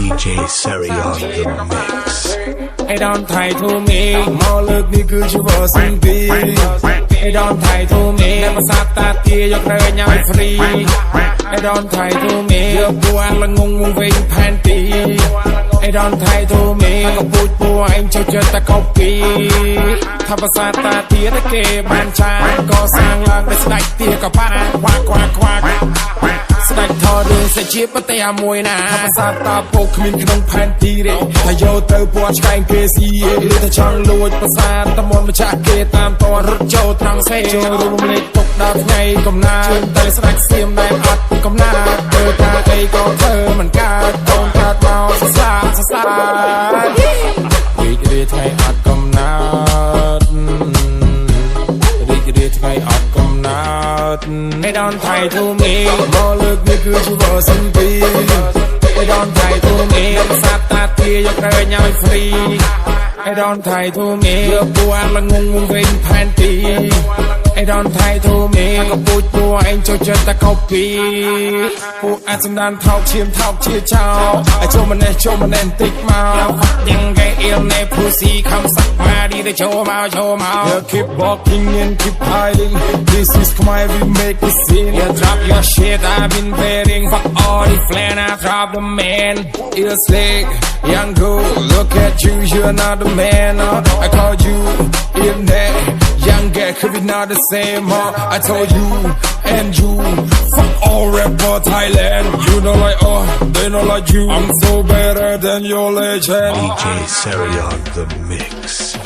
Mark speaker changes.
Speaker 1: DJ Seri on the mix.
Speaker 2: I don't try to me មកលើកនេះគឺជាវ៉ាស៊ីនទី I don't try to me អ្នកប្រសាទតាទាយករើញឲ្យ free I don't try to me យកពួរល្ងងវងវិញផែនទី I don't try to me ក៏ពូជពួរឯងចូលចិត្តតែ copy ថាប្រសាទតាទាតែគេបានចាក៏សាងឡើងដោយស្ដេចទាក៏បានខ្វាក់ស្ដេចថតរឿងសេចក្ដីប្រទេសអាមួយណាថាប្រសាទតាពុកគ្មានក្នុងផែនទីទេថាយកទៅពណ៌ឆ្កែងគេស៊ីឬថាចង់លួចប្រសាទតមន់ម្ចាស់គេតាមតរត់ចូលត្រង់សេចូលរួមលេខទុកដល់ថ្ងៃកំណើតទៅស្ដេចសៀមដែលអត់កំណើតទៅថាអីក៏ធ្វើមិនកើតកូនកើតមកសរសើររីករាយថ្ងៃអត់កំណើតរីករាយថ្ងៃអត់កំណើត I don't try to me មកលើកនេះគឺជាវ៉ាស៊ីនទី I don't try to me ប្រសាទតាទាយករើញឲ្យ free I don't try to me យកពួរល្ងងវងវិញផែនទី I don't try to me ក៏ពូជពួរឯងចូលចិត្តតែ copy ពួកអាចសំដានថោកឈាមថោកជាចោលឲ្យចូលម្នេះបន្តិចមកយ៉ាងគេអៀលណែ pussy ខំសាក់មកឌីទៅចូលមក You keep walking and keep hiding This is my we make it scene You drop your shit I've been waiting Fuck all the plan I drop the man It's slick young girl Look at you you're not the man I called you in there young guy could be not the same I told you and you fuck all rapper Thailand you know like they know like you I'm so better than your legend
Speaker 1: DJ Seri on the mix.